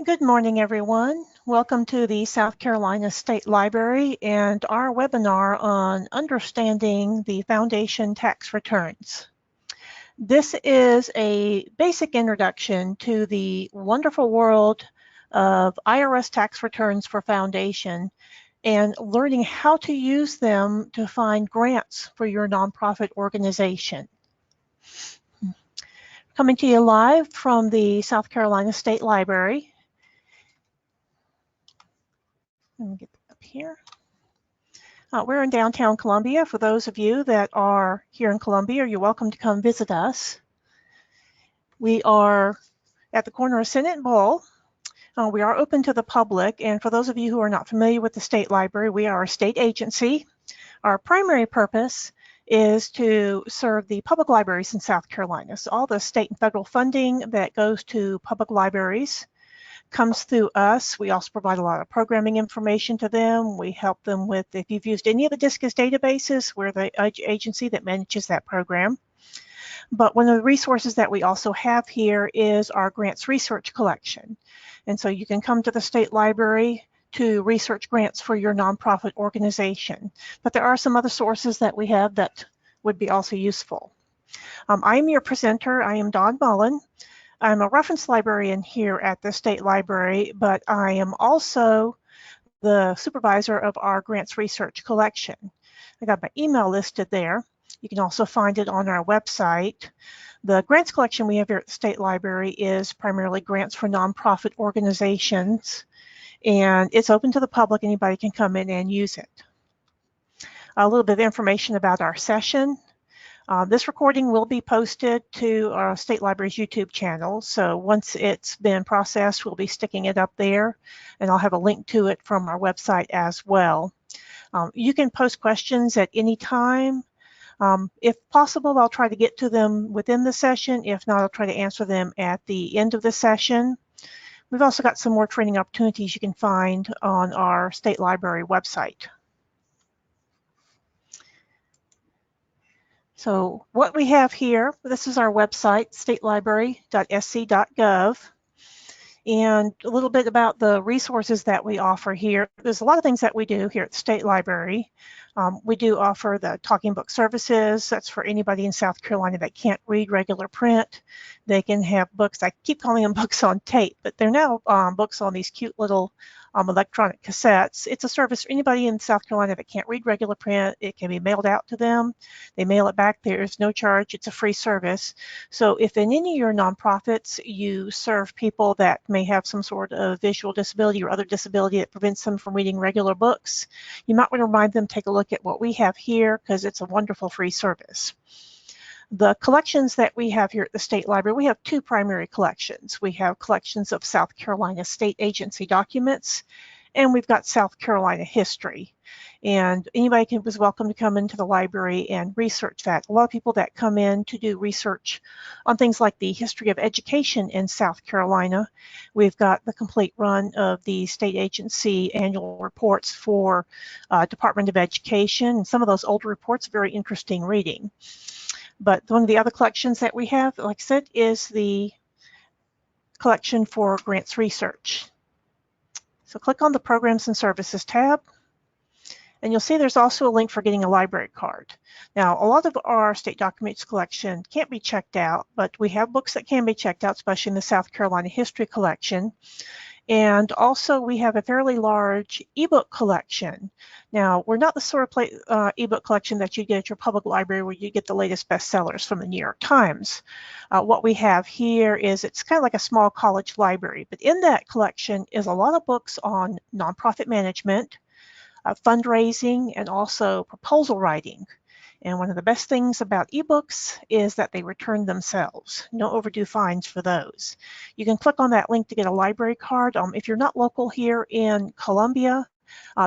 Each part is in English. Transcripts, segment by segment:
Good morning, everyone. Welcome to the South Carolina State Library and our webinar on understanding the foundation tax returns. This is a basic introduction to the wonderful world of IRS tax returns for foundation and learning how to use them to find grants for your nonprofit organization. Coming to you live from the South Carolina State Library. Let me get up here. We're in downtown Columbia. For those of you that are here in Columbia, you're welcome to come visit us. We are at the corner of Senate and Bull. We are open to the public, and for those of you who are not familiar with the State Library, we are a state agency. Our primary purpose is to serve the public libraries in South Carolina. So all the state and federal funding that goes to public libraries comes through us. We also provide a lot of programming information to them. We help them with, if you've used any of the DISCUS databases, we're the agency that manages that program. But one of the resources that we also have here is our grants research collection. And so you can come to the State Library to research grants for your nonprofit organization. But there are some other sources that we have that would be also useful. I'm your presenter. I am Dawn Mullen. I'm a reference librarian here at the State Library, but I am also the supervisor of our grants research collection. I got my email listed there. You can also find it on our website. The grants collection we have here at the State Library is primarily grants for nonprofit organizations, and it's open to the public. Anybody can come in and use it. A little bit of information about our session. This recording will be posted to our State Library's YouTube channel. So once it's been processed, we'll be sticking it up there, and I'll have a link to it from our website as well. You can post questions at any time. If possible, I'll try to get to them within the session. If not, I'll try to answer them at the end of the session. We've also got some more training opportunities you can find on our State Library website. So what we have here, this is our website, statelibrary.sc.gov, and a little bit about the resources that we offer here. There's a lot of things that we do here at the State Library. We do offer the talking book services. That's for anybody in South Carolina that can't read regular print. They can have books. I keep calling them books on tape, but they're now books on these cute little electronic cassettes. It's a service for anybody in South Carolina that can't read regular print. It can be mailed out to them. They mail it back. There's no charge. It's a free service. So if in any of your nonprofits you serve people that may have some sort of visual disability or other disability that prevents them from reading regular books, you might want to remind them to take a look at what we have here, because it's a wonderful free service. The collections that we have here at the State Library, we have two primary collections. We have collections of South Carolina state agency documents, and we've got South Carolina history. And anybody is welcome to come into the library and research that. A lot of people that come in to do research on things like the history of education in South Carolina. We've got the complete run of the state agency annual reports for Department of Education. And some of those older reports are very interesting reading. But one of the other collections that we have, like I said, is the collection for grants research. So click on the Programs and Services tab, and you'll see there's also a link for getting a library card. Now, a lot of our state documents collection can't be checked out, but we have books that can be checked out, especially in the South Carolina history collection. And also we have a fairly large ebook collection. Now, we're not the sort of ebook collection that you get at your public library where you get the latest bestsellers from the New York Times. What we have here is, it's kind of like a small college library, but in that collection is a lot of books on nonprofit management, fundraising, and also proposal writing. And one of the best things about ebooks is that they return themselves. No overdue fines for those. You can click on that link to get a library card. If you're not local here in Columbia,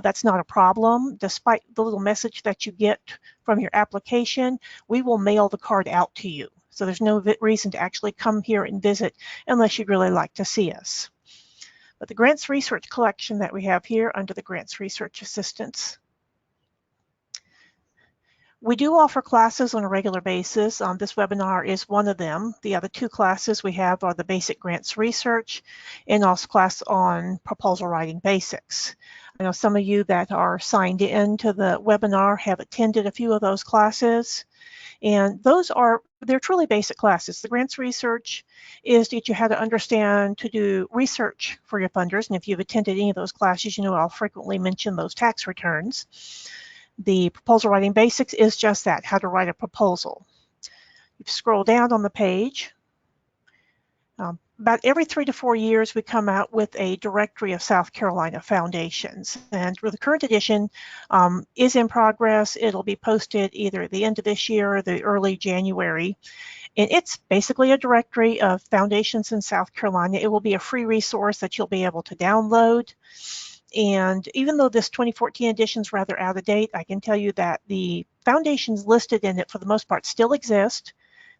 that's not a problem. Despite the little message that you get from your application, we will mail the card out to you. So there's no reason to actually come here and visit unless you'd really like to see us. But the grants research collection that we have here under the grants research assistance, We do offer classes on a regular basis. This webinar is one of them. The other two classes we have are the Basic Grants Research and also class on Proposal Writing Basics. I know some of you that are signed in to the webinar have attended a few of those classes, and they're truly basic classes. The Grants Research is to teach you how to understand to do research for your funders, and if you've attended any of those classes, you know I'll frequently mention those tax returns. The Proposal Writing Basics is just that, how to write a proposal. You scroll down on the page. About every 3 to 4 years, we come out with a directory of South Carolina foundations. And the current edition is in progress. It'll be posted either at the end of this year or the early January. And it's basically a directory of foundations in South Carolina. It will be a free resource that you'll be able to download. And even though this 2014 edition is rather out of date, I can tell you that the foundations listed in it for the most part still exist.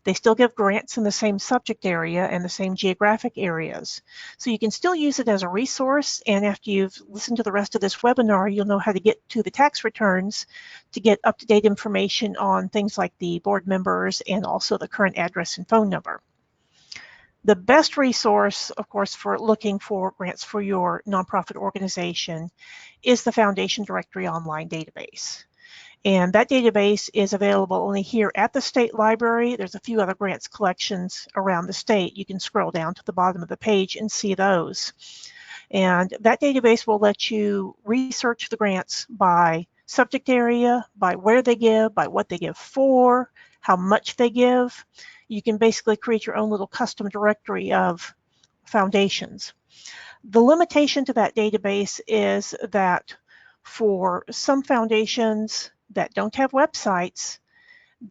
They still give grants in the same subject area and the same geographic areas. So you can still use it as a resource, and after you've listened to the rest of this webinar, you'll know how to get to the tax returns to get up-to-date information on things like the board members and also the current address and phone number. The best resource, of course, for looking for grants for your nonprofit organization is the Foundation Directory Online database. And that database is available only here at the state library. There's a few other grants collections around the state. You can scroll down to the bottom of the page and see those. And that database will let you research the grants by subject area, by where they give, by what they give for, how much they give. You can basically create your own little custom directory of foundations. The limitation to that database is that for some foundations that don't have websites,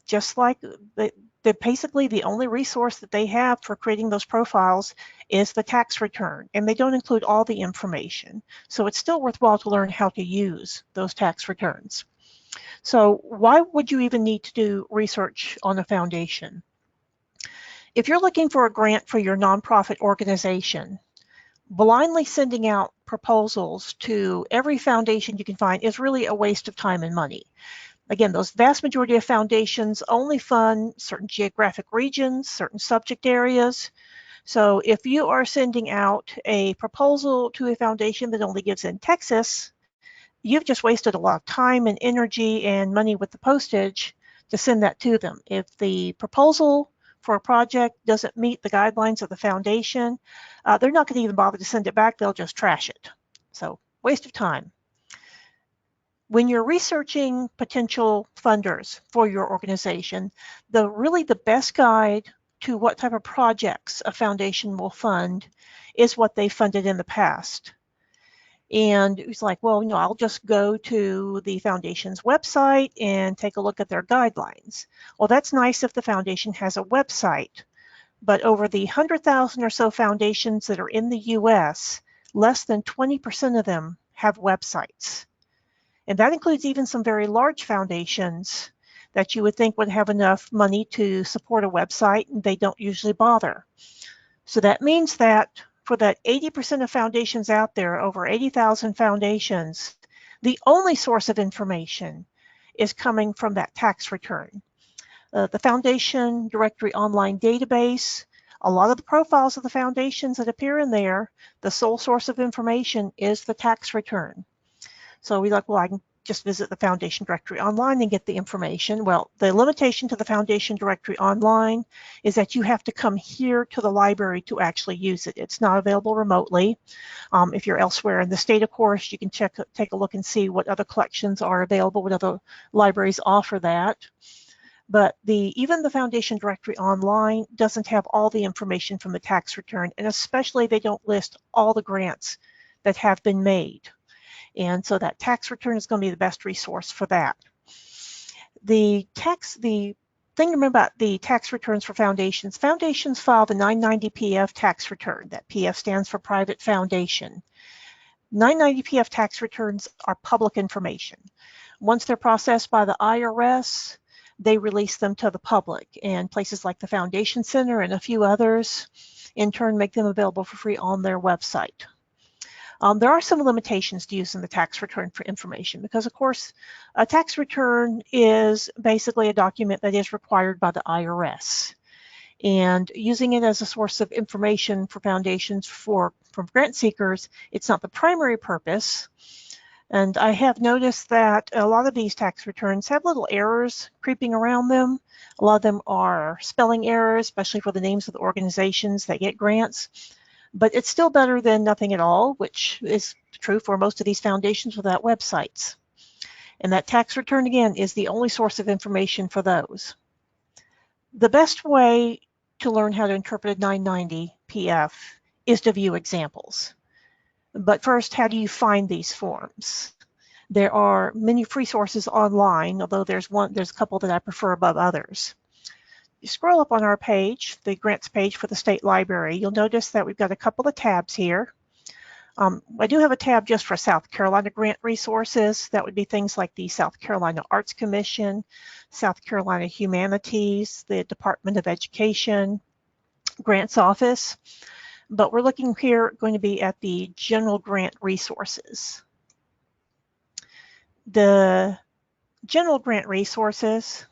just like they're basically the only resource that they have for creating those profiles is the tax return, and they don't include all the information. So it's still worthwhile to learn how to use those tax returns. So why would you even need to do research on a foundation? If you're looking for a grant for your nonprofit organization, blindly sending out proposals to every foundation you can find is really a waste of time and money. Again, those vast majority of foundations only fund certain geographic regions, certain subject areas. So if you are sending out a proposal to a foundation that only gives in Texas, you've just wasted a lot of time and energy and money with the postage to send that to them. If the proposal for a project doesn't meet the guidelines of the foundation, they're not going to even bother to send it back. They'll just trash it. So waste of time. When you're researching potential funders for your organization, really the best guide to what type of projects a foundation will fund is what they funded in the past. And it's like, well, I'll just go to the foundation's website and take a look at their guidelines. Well, that's nice if the foundation has a website, but over the 100,000 or so foundations that are in the US, less than 20% of them have websites. And that includes even some very large foundations that you would think would have enough money to support a website, and they don't usually bother. So that means that for that 80% of foundations out there, over 80,000 foundations, the only source of information is coming from that tax return. The Foundation Directory Online database, a lot of the profiles of the foundations that appear in there, the sole source of information is the tax return. So we're like, well, I can just visit the Foundation Directory Online and get the information. Well, the limitation to the Foundation Directory Online is that you have to come here to the library to actually use it. It's not available remotely. If you're elsewhere in the state, of course, you can take a look and see what other collections are available, what other libraries offer that. But even the Foundation Directory Online doesn't have all the information from the tax return, and especially they don't list all the grants that have been made. And so that tax return is going to be the best resource for that. The thing to remember about the tax returns for foundations file the 990 PF tax return. That PF stands for Private Foundation. 990 PF tax returns are public information. Once they're processed by the IRS, they release them to the public, and places like the Foundation Center and a few others in turn make them available for free on their website. There are some limitations to using the tax return for information because, of course, a tax return is basically a document that is required by the IRS. And using it as a source of information for foundations from grant seekers, it's not the primary purpose. And I have noticed that a lot of these tax returns have little errors creeping around them. A lot of them are spelling errors, especially for the names of the organizations that get grants. But it's still better than nothing at all, which is true for most of these foundations without websites. And that tax return, again, is the only source of information for those. The best way to learn how to interpret a 990 PF is to view examples. But first, how do you find these forms? There are many free sources online, although there's a couple that I prefer above others. You scroll up on our page, the grants page for the State Library, you'll notice that we've got a couple of tabs here. I do have a tab just for South Carolina grant resources. That would be things like the South Carolina Arts Commission, South Carolina Humanities, the Department of Education, Grants Office. But we're looking here going to be at the general grant resources. The general grant resources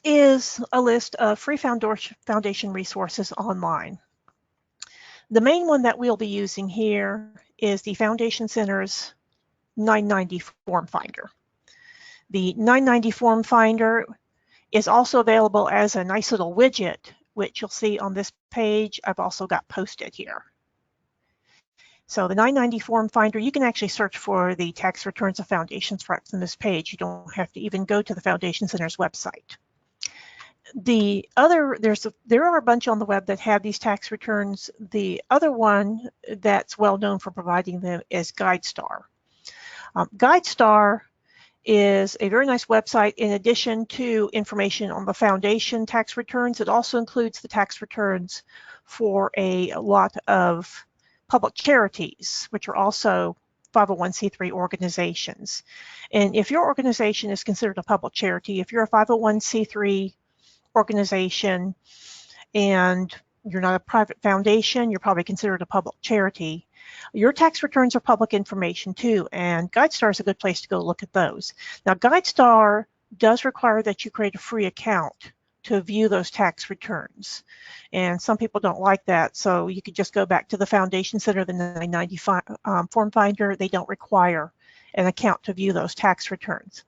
is a list of free foundation resources online. The main one that we'll be using here is the Foundation Center's 990 Form Finder. The 990 Form Finder is also available as a nice little widget, which you'll see on this page. I've also got posted here. So the 990 Form Finder, you can actually search for the tax returns of foundations right from this page. You don't have to even go to the Foundation Center's website. There are a bunch on the web that have these tax returns. The other one that's well known for providing them is GuideStar. GuideStar is a very nice website. In addition to information on the foundation tax returns, it also includes the tax returns for a lot of public charities, which are also 501c3 organizations. And if your organization is considered a public charity, if you're a 501c3 organization and you're not a private foundation, you're probably considered a public charity. Your tax returns are public information too, and GuideStar is a good place to go look at those. Now, GuideStar does require that you create a free account to view those tax returns. And some people don't like that, so you could just go back to the Foundation Center, the 990 Form Finder. They don't require an account to view those tax returns.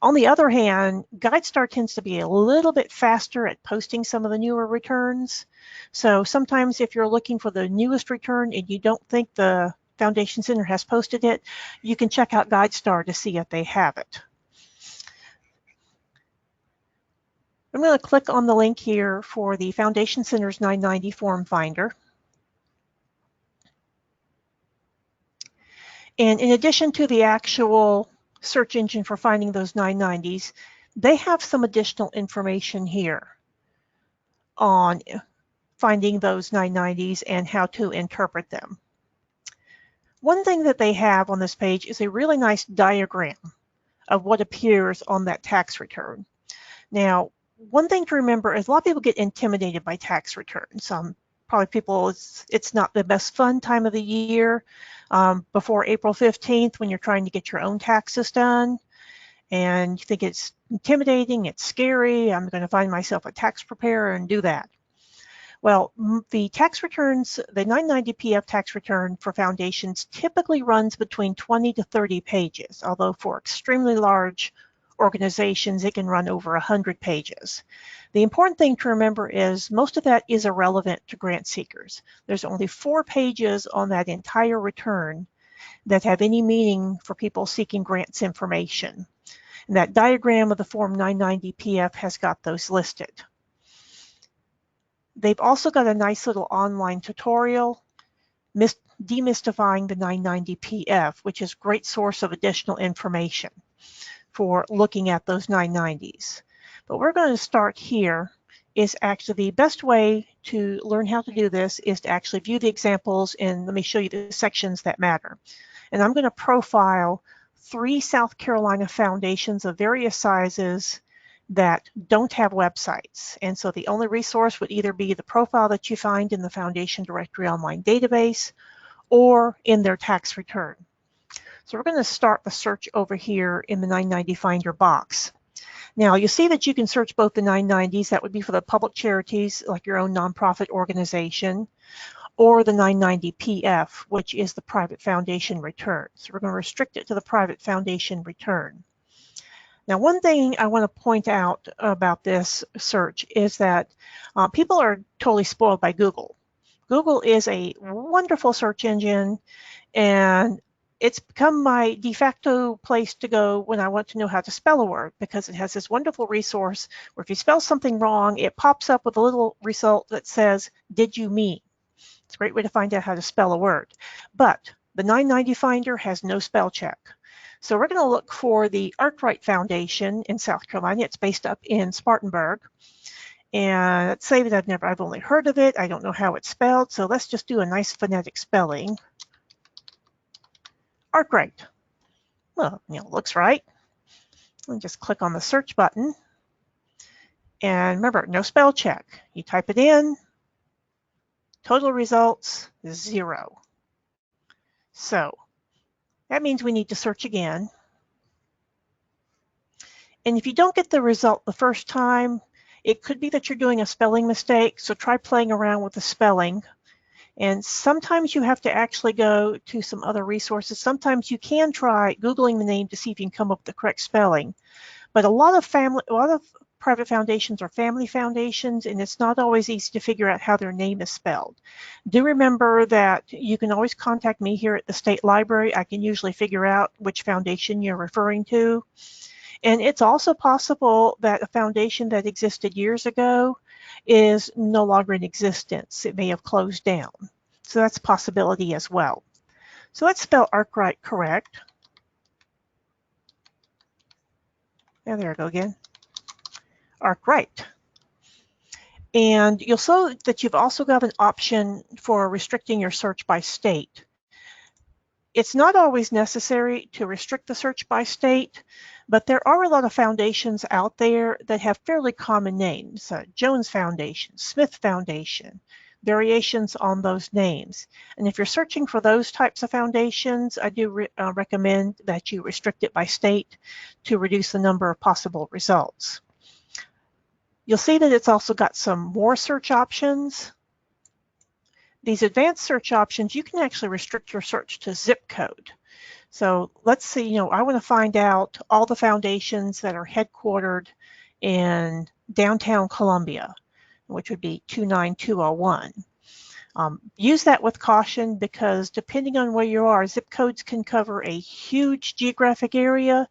On the other hand, GuideStar tends to be a little bit faster at posting some of the newer returns. So sometimes if you're looking for the newest return and you don't think the Foundation Center has posted it, you can check out GuideStar to see if they have it. I'm going to click on the link here for the Foundation Center's 990 Form Finder. And in addition to the actual search engine for finding those 990s, they have some additional information here on finding those 990s and how to interpret them. One thing that they have on this page is a really nice diagram of what appears on that tax return. Now, one thing to remember is a lot of people get intimidated by tax returns. Probably people, it's not the best fun time of the year before April 15th when you're trying to get your own taxes done, and you think it's intimidating, it's scary, I'm going to find myself a tax preparer and do that. Well, the tax returns, the 990 PF tax return for foundations typically runs between 20 to 30 pages, although for extremely large organizations, it can run over 100 pages. The important thing to remember is most of that is irrelevant to grant seekers. There's only 4 pages on that entire return that have any meaning for people seeking grants information. And that diagram of the Form 990 PF has got those listed. They've also got a nice little online tutorial demystifying the 990 PF, which is a great source of additional information for looking at those 990s. But we're going to start here. Is actually the best way to learn how to do this is to actually view the examples, and let me show you the sections that matter. And I'm going to profile 3 South Carolina foundations of various sizes that don't have websites. And so the only resource would either be the profile that you find in the Foundation Directory Online database or in their tax return. So we're going to start the search over here in the 990 Finder box. Now you'll see that you can search both the 990s, that would be for the public charities like your own nonprofit organization, or the 990 PF, which is the private foundation return. So we're going to restrict it to the private foundation return. Now, one thing I want to point out about this search is that people are totally spoiled by Google. Google is a wonderful search engine, and it's become my de facto place to go when I want to know how to spell a word, because it has this wonderful resource where if you spell something wrong, it pops up with a little result that says, "Did you mean?" It's a great way to find out how to spell a word. But the 990 Finder has no spell check. So we're going to look for the Arkwright Foundation in South Carolina. It's based up in Spartanburg. And let's say that I've only heard of it. I don't know how it's spelled. So let's just do a nice phonetic spelling. Arkwright. Well, looks right. And just click on the search button. And remember, no spell check. You type it in. Total results, 0. So that means we need to search again. And if you don't get the result the first time, it could be that you're doing a spelling mistake, so try playing around with the spelling. And sometimes you have to actually go to some other resources. Sometimes you can try Googling the name to see if you can come up with the correct spelling. But a lot of private foundations are family foundations, and it's not always easy to figure out how their name is spelled. Do remember that you can always contact me here at the State Library. I can usually figure out which foundation you're referring to. And it's also possible that a foundation that existed years ago is no longer in existence. It may have closed down. So that's a possibility as well. So let's spell Arkwright correct. And there I go again. Arkwright. And you'll see that you've also got an option for restricting your search by state. It's not always necessary to restrict the search by state, but there are a lot of foundations out there that have fairly common names. Jones Foundation, Smith Foundation, variations on those names. And if you're searching for those types of foundations, I do recommend that you restrict it by state to reduce the number of possible results. You'll see that it's also got some more search options. These advanced search options, you can actually restrict your search to zip code. So let's see, I want to find out all the foundations that are headquartered in downtown Columbia, which would be 29201. Use that with caution, because depending on where you are, zip codes can cover a huge geographic area.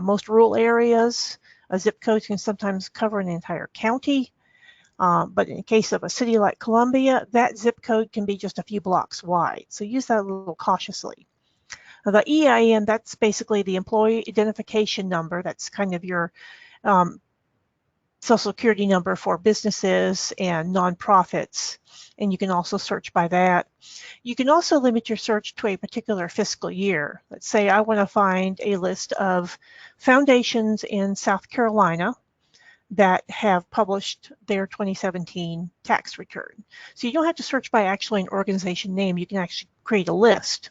Most rural areas, a zip code can sometimes cover an entire county. But in the case of a city like Columbia, that zip code can be just a few blocks wide. So use that a little cautiously. Now, the EIN, that's basically the employee identification number. That's kind of your Social Security number for businesses and nonprofits. And you can also search by that. You can also limit your search to a particular fiscal year. Let's say I want to find a list of foundations in South Carolina that have published their 2017 tax return. So you don't have to search by actually an organization name. You can actually create a list.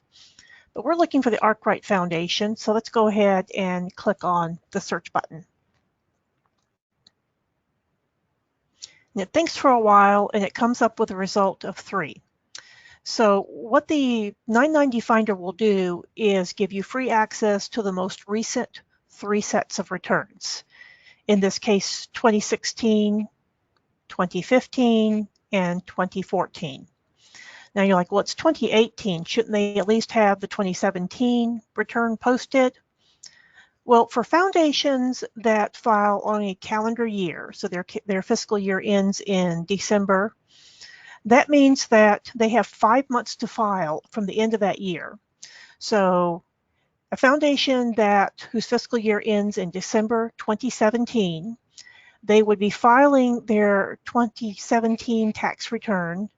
But we're looking for the Arkwright Foundation, so let's go ahead and click on the search button. And it thinks for a while, and it comes up with a result of 3. So what the 990 Finder will do is give you free access to the most recent 3 sets of returns. In this case, 2016, 2015, and 2014. Now you're like, well, it's 2018. Shouldn't they at least have the 2017 return posted? Well, for foundations that file on a calendar year, so their fiscal year ends in December, that means that they have 5 months to file from the end of that year. So a foundation whose fiscal year ends in December 2017, they would be filing their 2017 tax return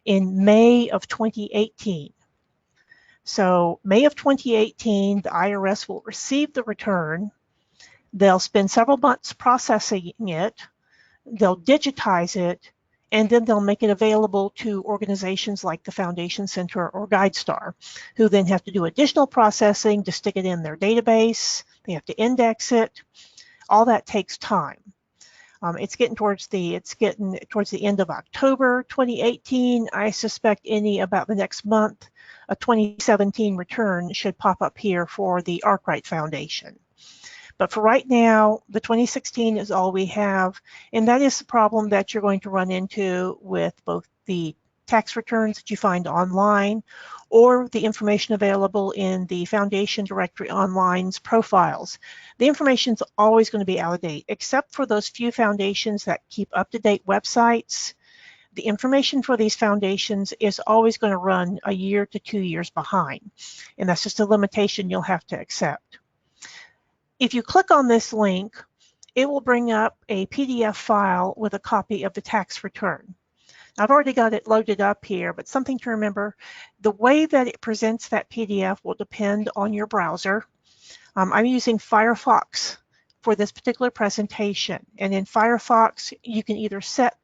in May of 2018. So May of 2018, the IRS will receive the return. They'll spend several months processing it, they'll digitize it, and then they'll make it available to organizations like the Foundation Center or GuideStar, who then have to do additional processing to stick it in their database. They have to index it. All that takes time. It's getting towards the end of October 2018. I suspect about the next month, a 2017 return should pop up here for the Arkwright Foundation. But for right now, the 2016 is all we have, and that is the problem that you're going to run into with both the tax returns that you find online or the information available in the Foundation Directory Online's profiles. The information is always going to be out of date, except for those few foundations that keep up-to-date websites. The information for these foundations is always going to run a year to 2 years behind, and that's just a limitation you'll have to accept. If you click on this link, it will bring up a PDF file with a copy of the tax return. I've already got it loaded up here, but something to remember, the way that it presents that PDF will depend on your browser. I'm using Firefox for this particular presentation, and in Firefox, you can either set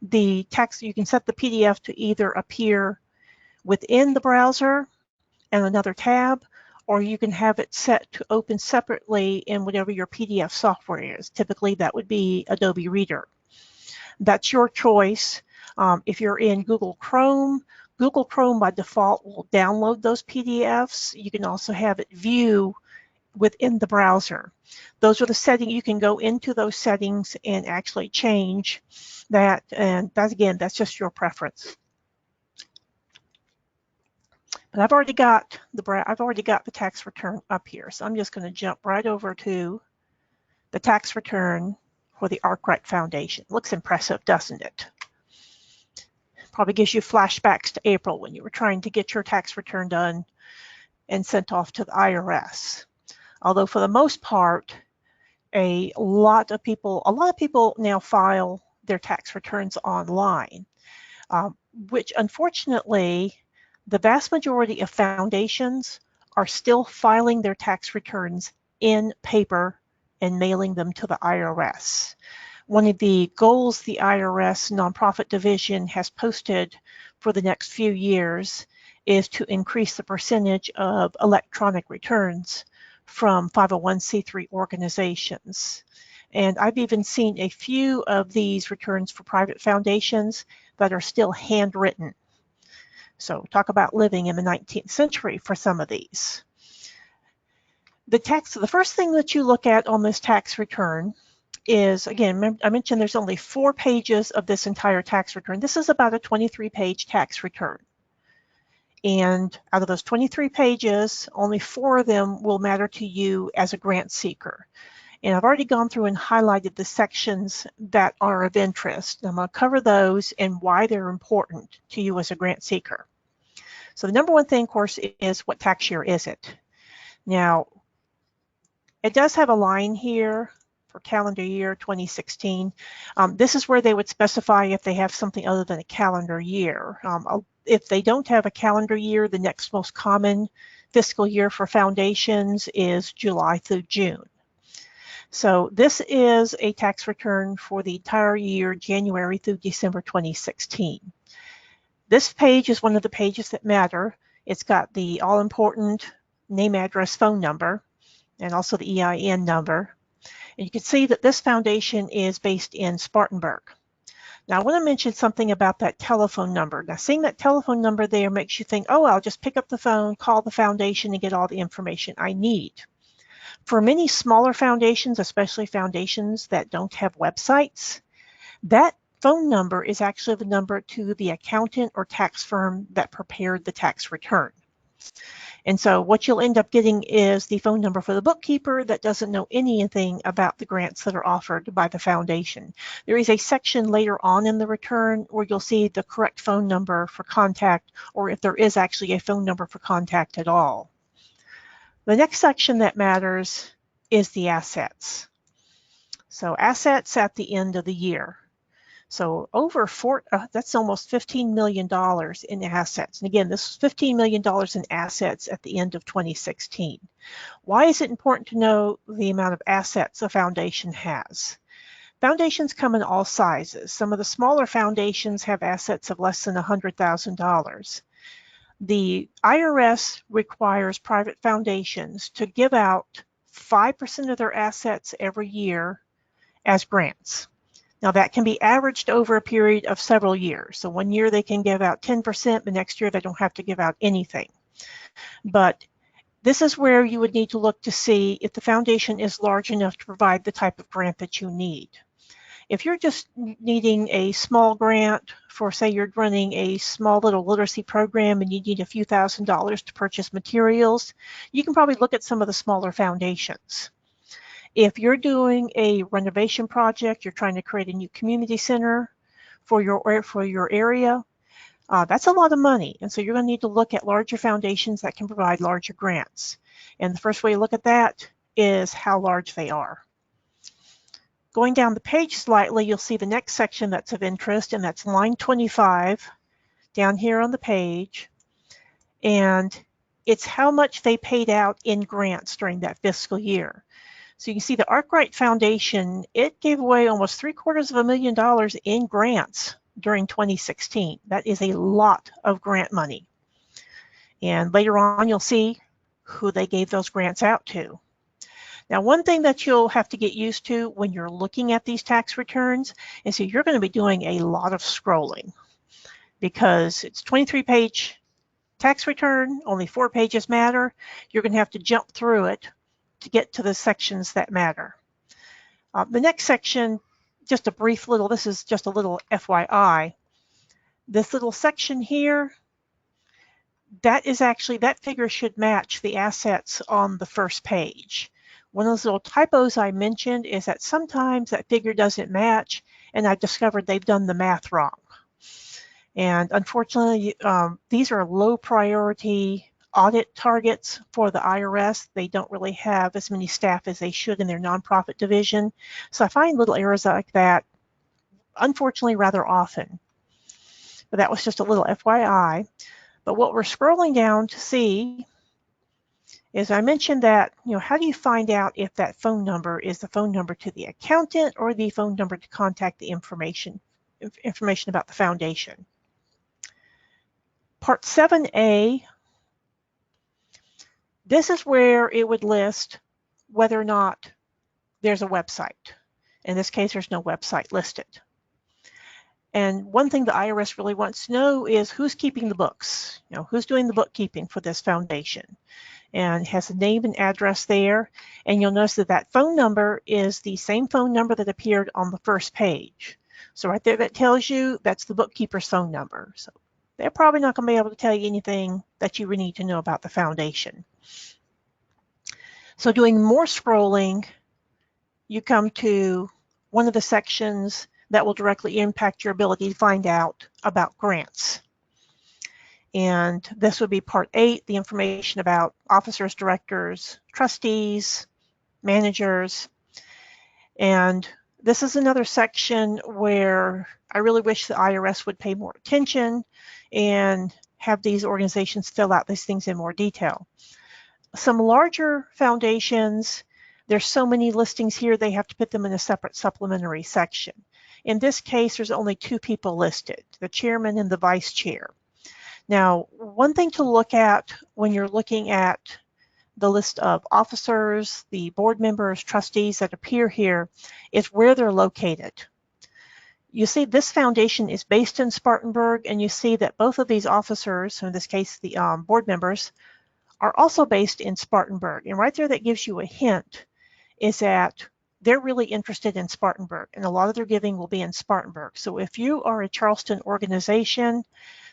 the PDF to either appear within the browser and another tab, or you can have it set to open separately in whatever your PDF software is. Typically, that would be Adobe Reader. That's your choice. If you're in Google Chrome by default will download those PDFs. You can also have it view within the browser. Those are the settings. You can go into those settings and actually change that, and that's just your preference. But I've already got the tax return up here, so I'm just going to jump right over to the tax return for the Arkwright Foundation. Looks impressive, doesn't it? Probably gives you flashbacks to April when you were trying to get your tax return done and sent off to the IRS. Although for the most part, a lot of people now file their tax returns online, which unfortunately, the vast majority of foundations are still filing their tax returns in paper and mailing them to the IRS. One of the goals the IRS Nonprofit Division has posted for the next few years is to increase the percentage of electronic returns from 501c3 organizations. And I've even seen a few of these returns for private foundations that are still handwritten. So talk about living in the 19th century for some of these. The first thing that you look at on this tax return is, again, I mentioned there's only 4 pages of this entire tax return. This is about a 23-page tax return. And out of those 23 pages, only 4 of them will matter to you as a grant seeker. And I've already gone through and highlighted the sections that are of interest. I'm going to cover those and why they're important to you as a grant seeker. So the number one thing, of course, is what tax year is it? Now, it does have a line here for calendar year 2016. This is where they would specify if they have something other than a calendar year. If they don't have a calendar year, the next most common fiscal year for foundations is July through June. So this is a tax return for the entire year, January through December 2016. This page is one of the pages that matter. It's got the all-important name, address, phone number, and also the EIN number. And you can see that this foundation is based in Spartanburg. Now, I want to mention something about that telephone number. Now, seeing that telephone number there makes you think, oh, I'll just pick up the phone, call the foundation, and get all the information I need. For many smaller foundations, especially foundations that don't have websites, that phone number is actually the number to the accountant or tax firm that prepared the tax return. And so what you'll end up getting is the phone number for the bookkeeper that doesn't know anything about the grants that are offered by the foundation. There is a section later on in the return where you'll see the correct phone number for contact, or if there is actually a phone number for contact at all. The next section that matters is the assets. So assets at the end of the year. So that's almost $15 million in assets. And again, this is $15 million in assets at the end of 2016. Why is it important to know the amount of assets a foundation has? Foundations come in all sizes. Some of the smaller foundations have assets of less than $100,000. The IRS requires private foundations to give out 5% of their assets every year as grants. Now that can be averaged over a period of several years. So one year they can give out 10%, the next year they don't have to give out anything. But this is where you would need to look to see if the foundation is large enough to provide the type of grant that you need. If you're just needing a small grant for, say, you're running a small little literacy program and you need a few $1,000s to purchase materials, you can probably look at some of the smaller foundations. If you're doing a renovation project, you're trying to create a new community center for your area, that's a lot of money. And so you're going to need to look at larger foundations that can provide larger grants. And the first way to look at that is how large they are. Going down the page slightly, you'll see the next section that's of interest, and that's line 25 down here on the page. And it's how much they paid out in grants during that fiscal year. So you can see the Arkwright Foundation, it gave away almost $750,000 in grants during 2016. That is a lot of grant money. And later on, you'll see who they gave those grants out to. Now, one thing that you'll have to get used to when you're looking at these tax returns is that you're going to be doing a lot of scrolling because it's 23-page tax return, only 4 pages matter. You're going to have to jump through it to get to the sections that matter. The next section, just a brief little, this is just a little FYI. This little section here, that figure should match the assets on the first page. One of those little typos I mentioned is that sometimes that figure doesn't match, and I've discovered they've done the math wrong. And unfortunately, these are low priority audit targets for the IRS. They don't really have as many staff as they should in their nonprofit division. So I find little errors like that, unfortunately, rather often. But that was just a little FYI. But what we're scrolling down to see is I mentioned that, how do you find out if that phone number is the phone number to the accountant or the phone number to contact the information about the foundation? Part 7A, this is where it would list whether or not there's a website. In this case, there's no website listed. And one thing the IRS really wants to know is who's keeping the books, who's doing the bookkeeping for this foundation. And it has a name and address there. And you'll notice that that phone number is the same phone number that appeared on the first page. So right there, that tells you that's the bookkeeper's phone number. So they're probably not going to be able to tell you anything that you would need to know about the foundation. So doing more scrolling, you come to one of the sections that will directly impact your ability to find out about grants. And this would be Part 8, the information about officers, directors, trustees, managers. And this is another section where I really wish the IRS would pay more attention and have these organizations fill out these things in more detail. Some larger foundations, there's so many listings here, they have to put them in a separate supplementary section. In this case, there's only 2 people listed, the chairman and the vice chair. Now, one thing to look at when you're looking at the list of officers, the board members, trustees that appear here is where they're located. You see this foundation is based in Spartanburg, and you see that both of these officers, in this case the board members, are also based in Spartanburg. And right there that gives you a hint is that they're really interested in Spartanburg, and a lot of their giving will be in Spartanburg. So if you are a Charleston organization,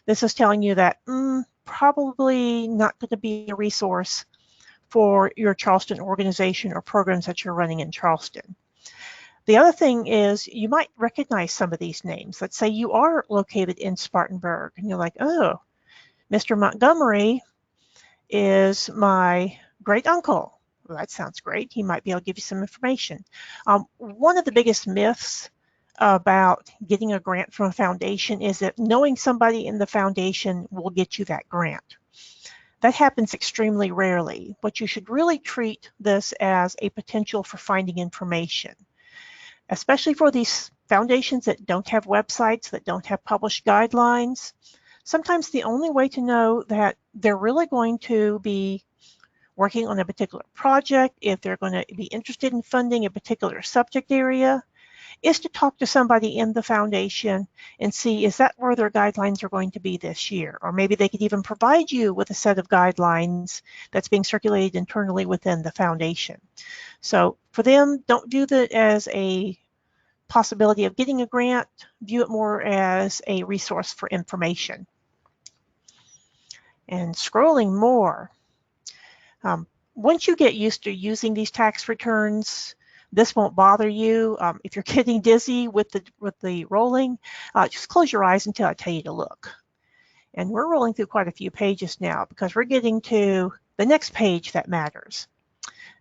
this is telling you that probably not going to be a resource for your Charleston organization or programs that you're running in Charleston. The other thing is you might recognize some of these names. Let's say you are located in Spartanburg, and you're like, oh, Mr. Montgomery is my great uncle. Well, that sounds great. He might be able to give you some information. One of the biggest myths about getting a grant from a foundation is that knowing somebody in the foundation will get you that grant. That happens extremely rarely, but you should really treat this as a potential for finding information, especially for these foundations that don't have websites, that don't have published guidelines. Sometimes the only way to know that they're really going to be working on a particular project, if they're going to be interested in funding a particular subject area, is to talk to somebody in the foundation and see, is that where their guidelines are going to be this year? Or maybe they could even provide you with a set of guidelines that's being circulated internally within the foundation. So for them, don't view that as a possibility of getting a grant, view it more as a resource for information. And scrolling more, once you get used to using these tax returns, this won't bother you. If you're getting dizzy with the rolling, just close your eyes until I tell you to look. And we're rolling through quite a few pages now because we're getting to the next page that matters.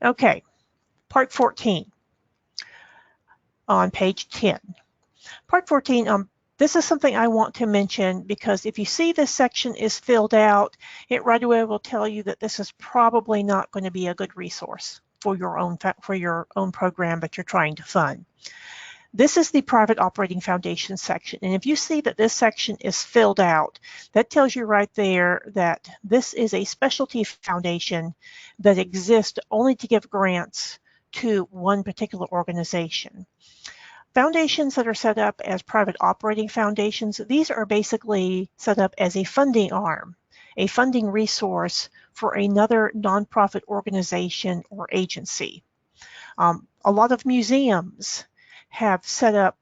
Okay, part 14 on page 10. Part 14, this is something I want to mention because if you see this section is filled out, it right away will tell you that this is probably not going to be a good resource for your own program that you're trying to fund. This is the private operating foundation section, and if you see that this section is filled out, that tells you right there that this is a specialty foundation that exists only to give grants to one particular organization. Foundations that are set up as private operating foundations, these are basically set up as a funding arm, a funding resource for another nonprofit organization or agency. A lot of museums have set up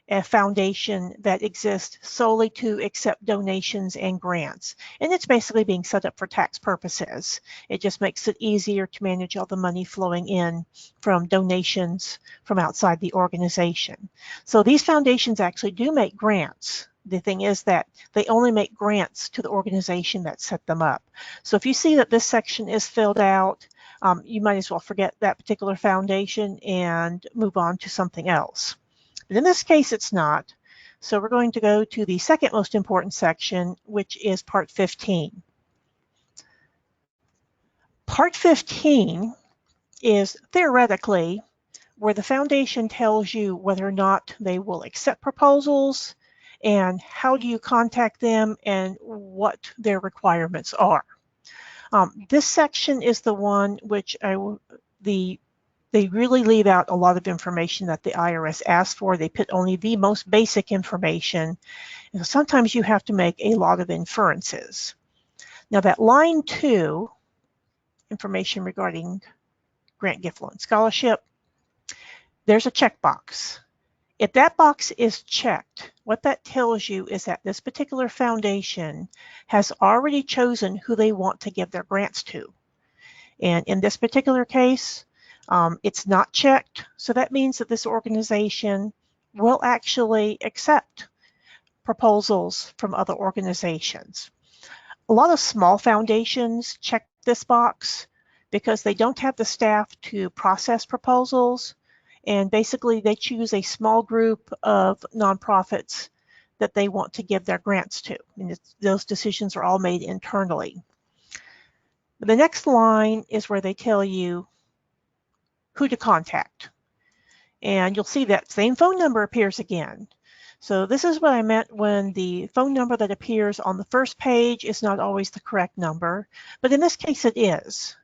a foundation that exists solely to accept donations and grants. And it's basically being set up for tax purposes. It just makes it easier to manage all the money flowing in from donations from outside the organization. So these foundations actually do make grants. The thing is that they only make grants to the organization that set them up. So if you see that this section is filled out, you might as well forget that particular foundation and move on to something else. But in this case, it's not. So we're going to go to the second most important section, which is part 15. Part 15 is theoretically where the foundation tells you whether or not they will accept proposals and how do you contact them and what their requirements are. This section is the one which they really leave out a lot of information that the IRS asks for. They put only the most basic information. And sometimes you have to make a lot of inferences. Now that line 2, information regarding grant, gift, loan, scholarship, there's a checkbox. If that box is checked, what that tells you is that this particular foundation has already chosen who they want to give their grants to. And in this particular case, it's not checked, so that means that this organization will actually accept proposals from other organizations. A lot of small foundations check this box because they don't have the staff to process proposals, and basically they choose a small group of nonprofits that they want to give their grants to, and those decisions are all made internally. The next line is where they tell you who to contact. And you'll see that same phone number appears again. So this is what I meant when the phone number that appears on the first page is not always the correct number, but in this case it is.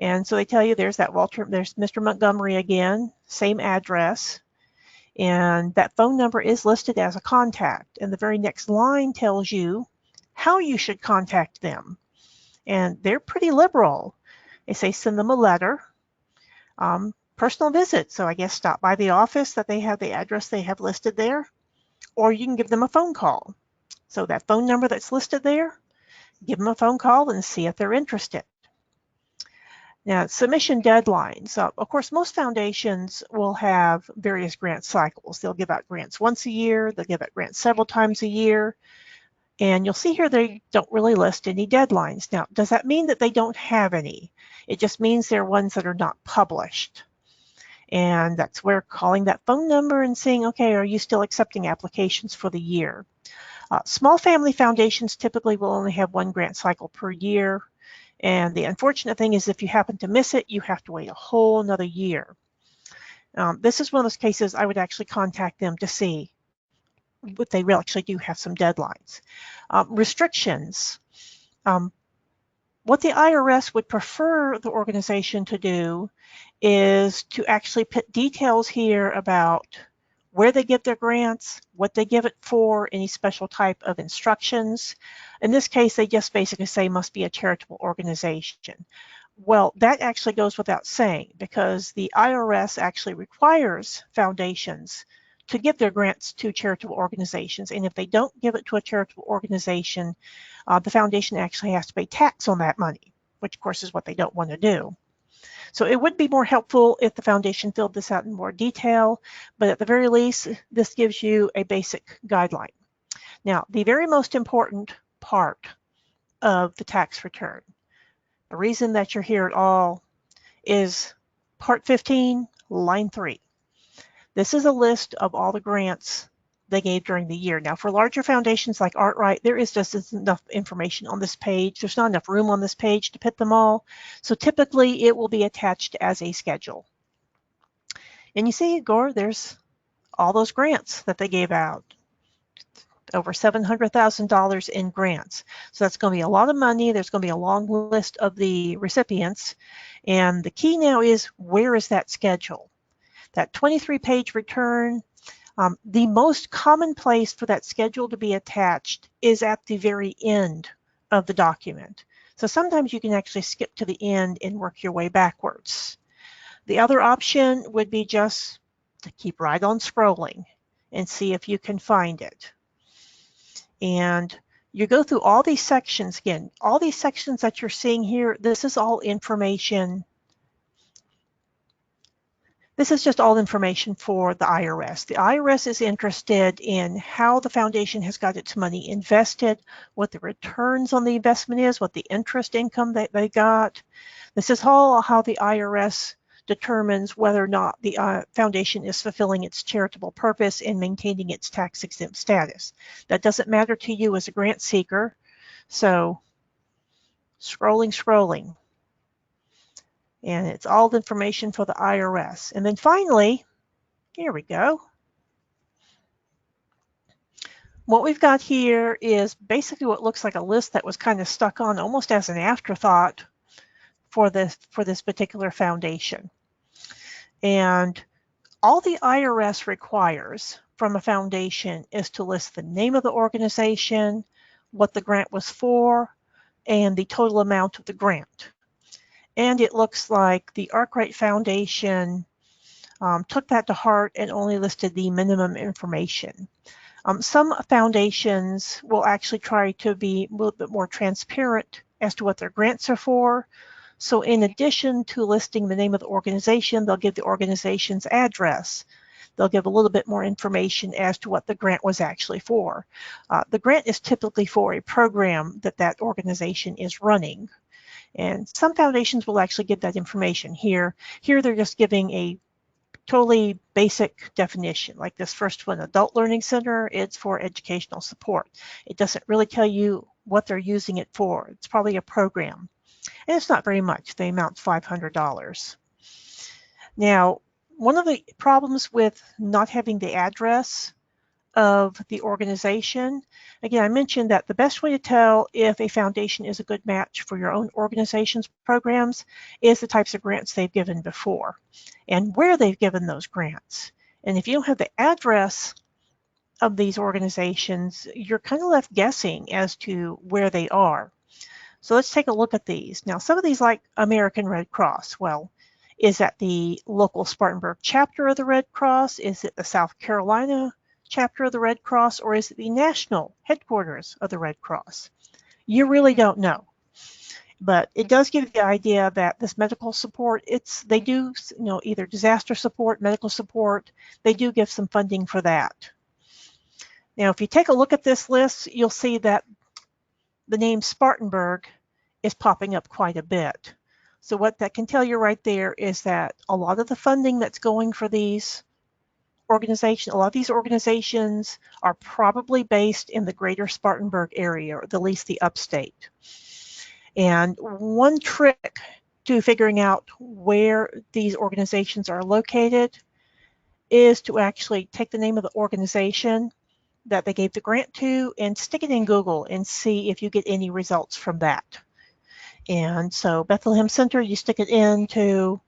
And so they tell you there's Mr. Montgomery again, same address, and that phone number is listed as a contact. And the very next line tells you how you should contact them. And they're pretty liberal. They say send them a letter. Personal visit, so I guess stop by the office that they have the address they have listed there, or you can give them a phone call. So that phone number that's listed there, give them a phone call and see if they're interested. Now, submission deadlines. Of course, most foundations will have various grant cycles. They'll give out grants once a year, they'll give out grants several times a year, and you'll see here they don't really list any deadlines. Now, does that mean that they don't have any? It just means they're ones that are not published. And that's where calling that phone number and saying, okay, are you still accepting applications for the year? Small family foundations typically will only have one grant cycle per year. And the unfortunate thing is if you happen to miss it, you have to wait a whole another year. This is one of those cases I would actually contact them to see if they really actually do have some deadlines. Restrictions. What the IRS would prefer the organization to do is to actually put details here about where they give their grants, what they give it for, any special type of instructions. In this case, they just basically say must be a charitable organization. Well, that actually goes without saying because the IRS actually requires foundations to give their grants to charitable organizations. And if they don't give it to a charitable organization, the foundation actually has to pay tax on that money, which of course is what they don't want to do. So it would be more helpful if the foundation filled this out in more detail, but at the very least, this gives you a basic guideline. Now, the very most important part of the tax return, the reason that you're here at all, is Part 15, Line 3. This is a list of all the grants they gave during the year. Now, for larger foundations like ArtRight, there is just enough information on this page. There's not enough room on this page to put them all. So typically, it will be attached as a schedule. And you see, Gore, there's all those grants that they gave out. Over $700,000 in grants. So that's going to be a lot of money. There's going to be a long list of the recipients. And the key now is, where is that schedule? That 23-page return, the most common place for that schedule to be attached is at the very end of the document. So sometimes you can actually skip to the end and work your way backwards. The other option would be just to keep right on scrolling and see if you can find it. And you go through all these sections again. All these sections that you're seeing here, this is all information. This is just all information for the IRS. The IRS is interested in how the foundation has got its money invested, what the returns on the investment is, what the interest income that they got. This is all how the IRS determines whether or not the foundation is fulfilling its charitable purpose and maintaining its tax-exempt status. That doesn't matter to you as a grant seeker. So scrolling. And it's all the information for the IRS. And then finally, here we go. What we've got here is basically what looks like a list that was kind of stuck on almost as an afterthought for this particular foundation. And all the IRS requires from a foundation is to list the name of the organization, what the grant was for, and the total amount of the grant. And it looks like the Arkwright Foundation took that to heart and only listed the minimum information. Some foundations will actually try to be a little bit more transparent as to what their grants are for. So in addition to listing the name of the organization, they'll give the organization's address. They'll give a little bit more information as to what the grant was actually for. The grant is typically for a program that organization is running. And some foundations will actually give that information here. Here they're just giving a totally basic definition, like this first one, Adult Learning Center, it's for educational support. It doesn't really tell you what they're using it for. It's probably a program. And it's not very much. The amount's $500. Now, one of the problems with not having the address of the organization, again, I mentioned that the best way to tell if a foundation is a good match for your own organization's programs is the types of grants they've given before and where they've given those grants. And if you don't have the address of these organizations, you're kind of left guessing as to where they are. So let's take a look at these. Now, some of these, like American Red Cross, well, is that the local Spartanburg chapter of the Red Cross? Is it the South Carolina chapter of the Red Cross, or is it the national headquarters of the Red Cross? You really don't know. But it does give you the idea that this medical support, they do, either disaster support, medical support, they do give some funding for that. Now, if you take a look at this list, you'll see that the name Spartanburg is popping up quite a bit. So what that can tell you right there is that a lot of the funding that's going for these organizations, a lot of these organizations are probably based in the greater Spartanburg area, or at least the upstate. And one trick to figuring out where these organizations are located is to actually take the name of the organization that they gave the grant to and stick it in Google and see if you get any results from that. And so Bethlehem Center, you stick it into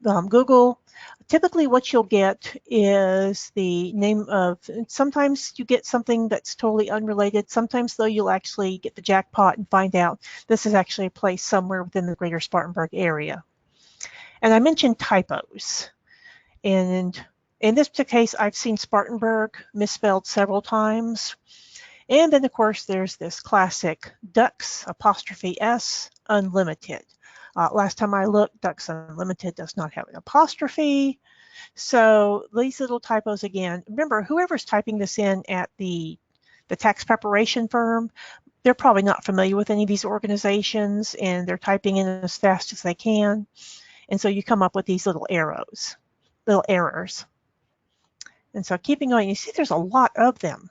Google. Typically what you'll get is the name of, sometimes you get something that's totally unrelated. Sometimes though you'll actually get the jackpot and find out this is actually a place somewhere within the greater Spartanburg area. And I mentioned typos. And in this case, I've seen Spartanburg misspelled several times. And then, of course, there's this classic Ducks '(S) Unlimited. Last time I looked, Ducks Unlimited does not have an apostrophe. So these little typos again, remember, whoever's typing this in at the tax preparation firm, they're probably not familiar with any of these organizations, and they're typing in as fast as they can. And so you come up with these little errors. And so keeping going, you see there's a lot of them.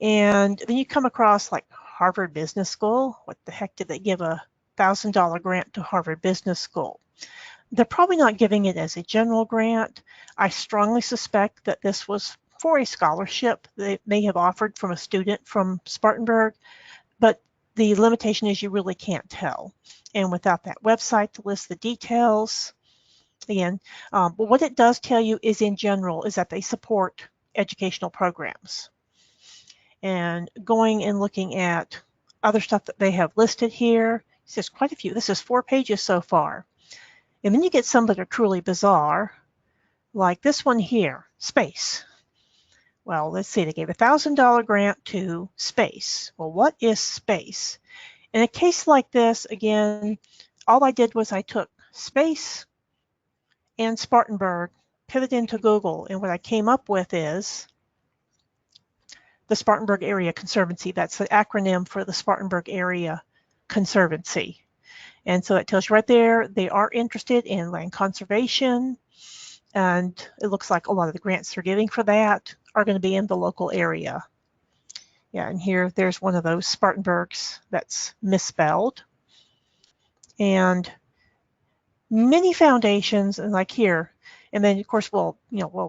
And then you come across like Harvard Business School. What the heck did they give a $1,000 grant to Harvard Business School? They're probably not giving it as a general grant. I strongly suspect that this was for a scholarship they may have offered from a student from Spartanburg, but the limitation is you really can't tell. And without that website to list the details, again, but what it does tell you is in general is that they support educational programs. And going and looking at other stuff that they have listed here, there's quite a few. This is 4 pages so far. And then you get some that are truly bizarre, like this one here, space. Well, let's see, they gave a $1,000 grant to space. Well, what is space? In a case like this, again, all I did was I took space and Spartanburg, pivot into Google, and what I came up with is the Spartanburg Area Conservancy. That's the acronym for the Spartanburg Area Conservancy. And so it tells you right there, they are interested in land conservation, and it looks like a lot of the grants they're giving for that are going to be in the local area. Yeah, and here there's one of those Spartanburgs that's misspelled. And many foundations, and like here, and then of course, well,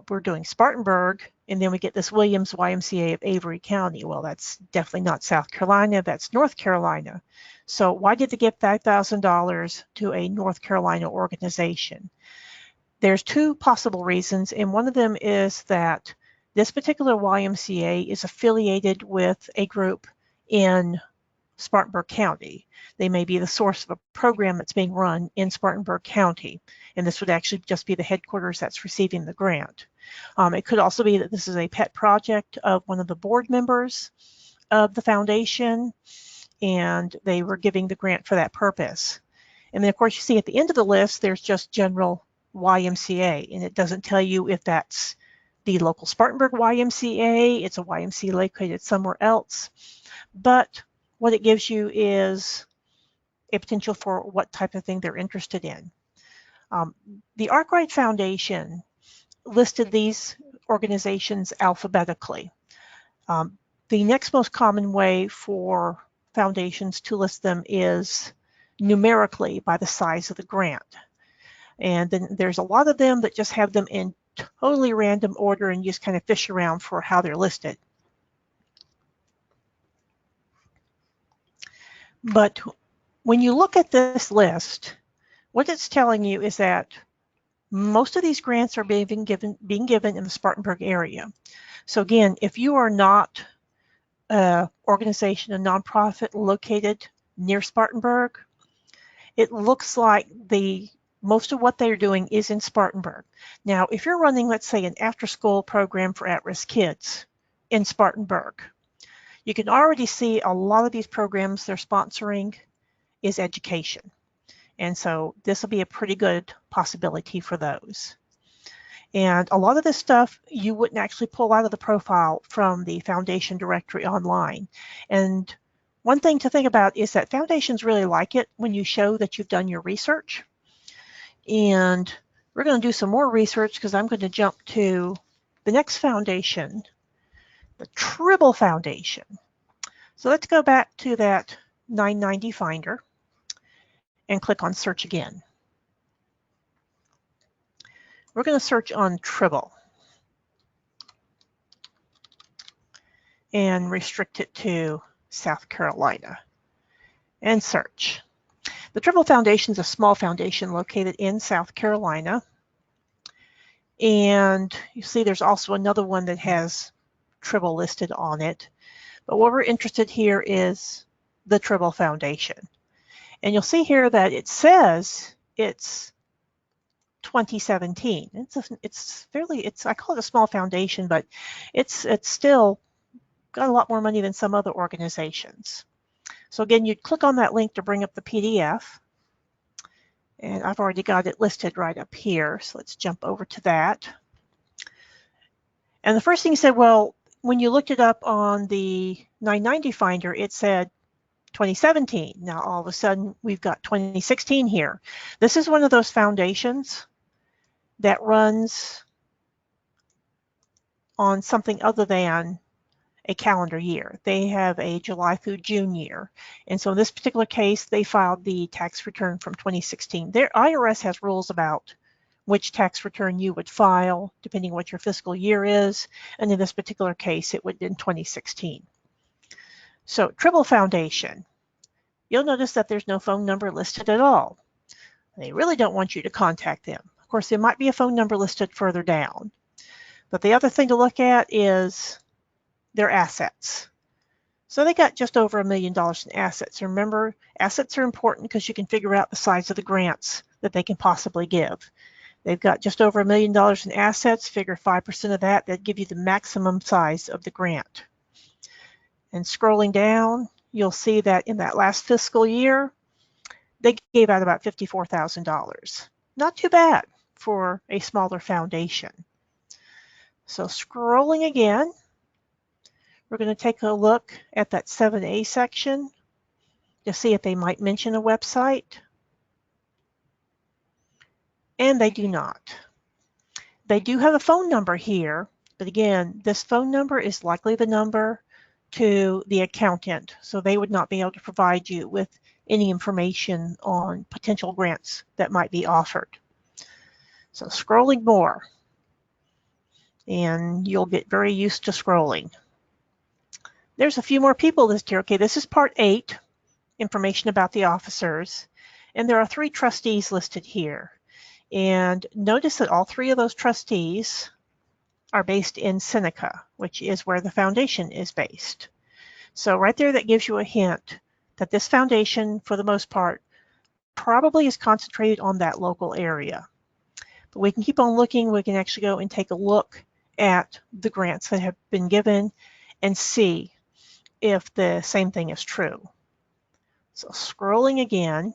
we're doing Spartanburg, and then we get this Williams YMCA of Avery County. Well, that's definitely not South Carolina, that's North Carolina. So why did they give $5,000 to a North Carolina organization? There's 2 possible reasons, and one of them is that this particular YMCA is affiliated with a group in Spartanburg County. They may be the source of a program that's being run in Spartanburg County, and this would actually just be the headquarters that's receiving the grant. It could also be that this is a pet project of one of the board members of the foundation, and they were giving the grant for that purpose. And then, of course, you see at the end of the list, there's just general YMCA, and it doesn't tell you if that's the local Spartanburg YMCA, it's a YMCA located somewhere else, but what it gives you is a potential for what type of thing they're interested in. The Arkwright Foundation listed these organizations alphabetically. The next most common way for foundations to list them is numerically by the size of the grant. And then there's a lot of them that just have them in totally random order, and you just kind of fish around for how they're listed. But when you look at this list, what it's telling you is that most of these grants are being given in the Spartanburg area. So again, if you are not an organization, a nonprofit located near Spartanburg, it looks like most of what they're doing is in Spartanburg. Now, if you're running, let's say, an after-school program for at-risk kids in Spartanburg, you can already see a lot of these programs they're sponsoring is education. And so this will be a pretty good possibility for those. And a lot of this stuff you wouldn't actually pull out of the profile from the foundation directory online. And One thing to think about is that foundations really like it when you show that you've done your research. And we're going to do some more research because I'm going to jump to the next foundation, the Tribble Foundation. So let's go back to that 990 Finder and click on Search again. We're going to search on Tribble and restrict it to South Carolina and search. The Tribble Foundation is a small foundation located in South Carolina. And you see there's also another one that has Tribble listed on it. But what we're interested here is the Tribble Foundation. And you'll see here that it says it's 2017. I call it a small foundation, but it's still got a lot more money than some other organizations. So again, you'd click on that link to bring up the PDF. And I've already got it listed right up here. So let's jump over to that. And the first thing said, well, when you looked it up on the 990 Finder, it said 2017. Now, all of a sudden, we've got 2016 here. This is one of those foundations that runs on something other than a calendar year. They have a July through June year. And so in this particular case, they filed the tax return from 2016. Their IRS has rules about which tax return you would file, depending on what your fiscal year is. And in this particular case, it would be in 2016. So Tribble Foundation, you'll notice that there's no phone number listed at all. They really don't want you to contact them. Of course, there might be a phone number listed further down. But the other thing to look at is their assets. So they got just over $1 million in assets. Remember, assets are important because you can figure out the size of the grants that they can possibly give. They've got just over $1 million in assets. Figure 5% of that, that'd give you the maximum size of the grant. And scrolling down, you'll see that in that last fiscal year, they gave out about $54,000. Not too bad for a smaller foundation. So scrolling again, we're going to take a look at that 7A section to see if they might mention a website. And they do not. They do have a phone number here, but again, this phone number is likely the number to the accountant, so they would not be able to provide you with any information on potential grants that might be offered. So scrolling more, and you'll get very used to scrolling. There's a few more people listed here. Okay, this is part 8, information about the officers, and there are 3 trustees listed here. And notice that all 3 of those trustees are based in Seneca, which is where the foundation is based. So right there, that gives you a hint that this foundation, for the most part, probably is concentrated on that local area. But we can keep on looking. We can actually go and take a look at the grants that have been given and see if the same thing is true. So scrolling again,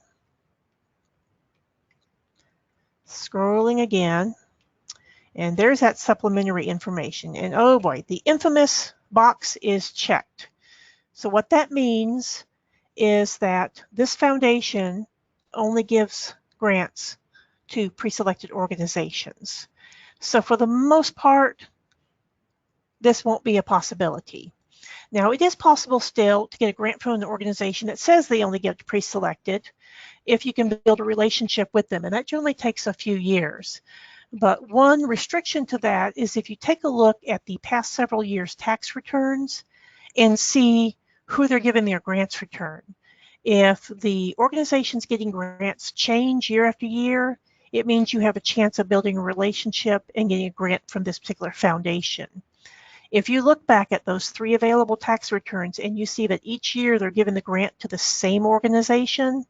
and there's that supplementary information. And oh boy, the infamous box is checked. So what that means is that this foundation only gives grants to pre-selected organizations. So for the most part, this won't be a possibility. Now, it is possible still to get a grant from an organization that says they only give to pre-selected if you can build a relationship with them, and that generally takes a few years. But one restriction to that is if you take a look at the past several years' tax returns and see who they're giving their grants return. If the organizations getting grants change year after year, it means you have a chance of building a relationship and getting a grant from this particular foundation. If you look back at those 3 available tax returns and you see that each year they're giving the grant to the same organization,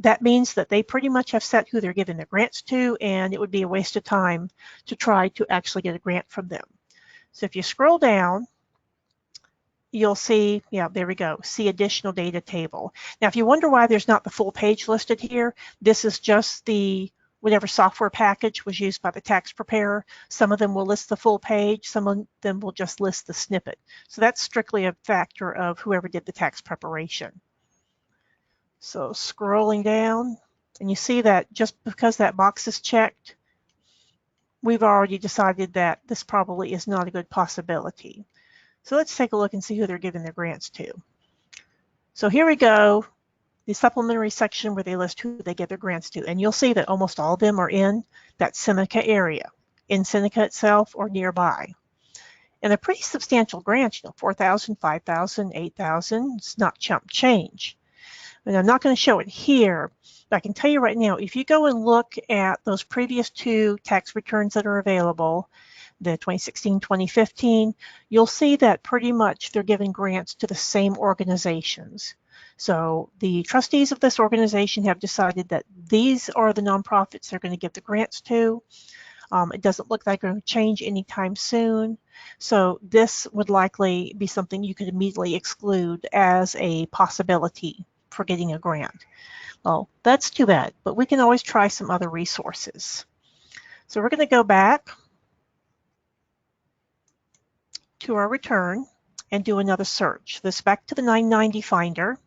that means that they pretty much have set who they're giving their grants to, and it would be a waste of time to try to actually get a grant from them. So if you scroll down, you'll see, yeah, there we go, see additional data table. Now, if you wonder why there's not the full page listed here, this is just the whatever software package was used by the tax preparer. Some of them will list the full page, some of them will just list the snippet. So that's strictly a factor of whoever did the tax preparation. So scrolling down, and you see that just because that box is checked, we've already decided that this probably is not a good possibility. So let's take a look and see who they're giving their grants to. So here we go, the supplementary section where they list who they give their grants to. And you'll see that almost all of them are in that Seneca area, in Seneca itself or nearby. And they're pretty substantial grants, you know, $4,000, $5,000, $8,000. It's not chump change. And I'm not going to show it here, but I can tell you right now, if you go and look at those previous two tax returns that are available, the 2016, 2015, you'll see that pretty much they're giving grants to the same organizations. So the trustees of this organization have decided that these are the nonprofits they're going to give the grants to. It doesn't look like they're going to change anytime soon. So this would likely be something you could immediately exclude as a possibility for getting a grant. Well, that's too bad, but we can always try some other resources. So we're going to go back to our return and do another search. This back to the 990 Finder.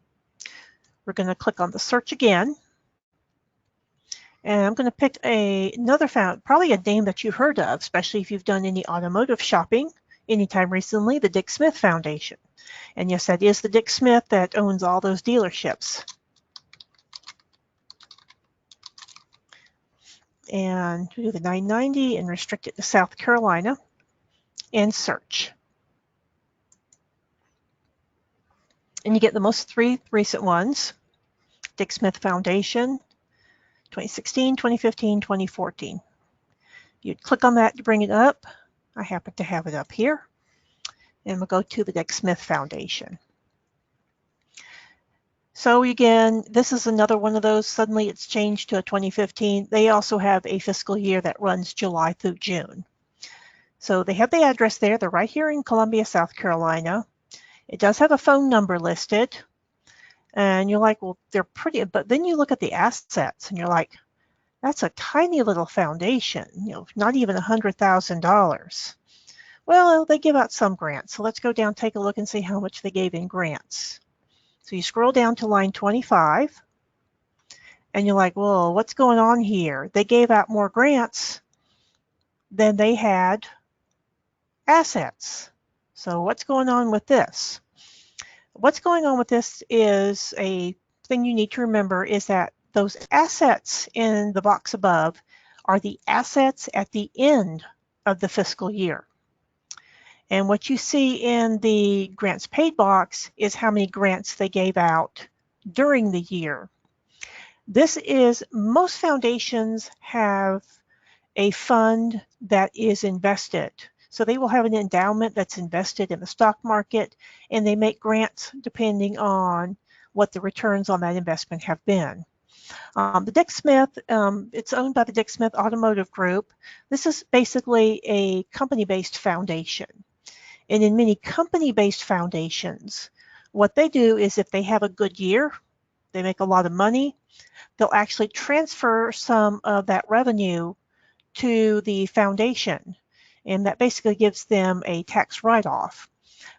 We're going to click on the search again. And I'm going to pick another probably a name that you've heard of, especially if you've done any automotive shopping anytime recently, the Dick Smith Foundation. And yes, that is the Dick Smith that owns all those dealerships. And do the 990 and restrict it to South Carolina and search. And you get the most three recent ones, Dick Smith Foundation, 2016, 2015, 2014. You'd click on that to bring it up. I happen to have it up here. And we'll go to the Dick Smith Foundation. So again, this is another one of those, suddenly it's changed to a 2015. They also have a fiscal year that runs July through June. So they have the address there. They're right here in Columbia, South Carolina. It does have a phone number listed. And you're like, well, they're pretty, but then you look at the assets and you're like, that's a tiny little foundation, you know, not even $100,000. Well, they give out some grants. So let's go down, take a look and see how much they gave in grants. So you scroll down to line 25 and you're like, well, what's going on here? They gave out more grants than they had assets. So what's going on with this? What's going on with this is a thing you need to remember is that those assets in the box above are the assets at the end of the fiscal year. And what you see in the grants paid box is how many grants they gave out during the year. This is, most foundations have a fund that is invested. So they will have an endowment that's invested in the stock market, and they make grants depending on what the returns on that investment have been. The Dick Smith, it's owned by the Dick Smith Automotive Group. This is basically a company-based foundation. And in many company-based foundations, what they do is if they have a good year, they make a lot of money, they'll actually transfer some of that revenue to the foundation. And that basically gives them a tax write-off.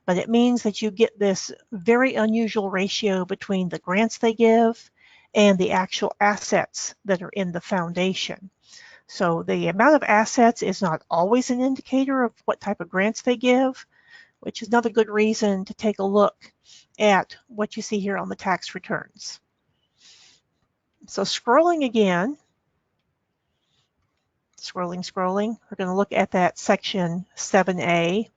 But it means that you get this very unusual ratio between the grants they give and the actual assets that are in the foundation. So the amount of assets is not always an indicator of what type of grants they give, which is another good reason to take a look at what you see here on the tax returns. So scrolling again, scrolling, we're going to look at that section 7A.